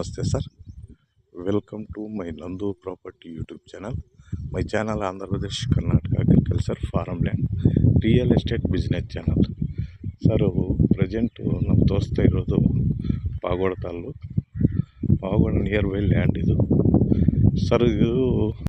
Namaste sir, welcome to my Nandu Property YouTube channel. My channel Andhra Pradesh Karnataka Agriculture Farmland Real Estate Business channel. Sir present ನಾವು ತೋರಿಸ್ತಾ ಇರೋದು pagoda taluk, pagoda near by land ಇದು sir. ಇದು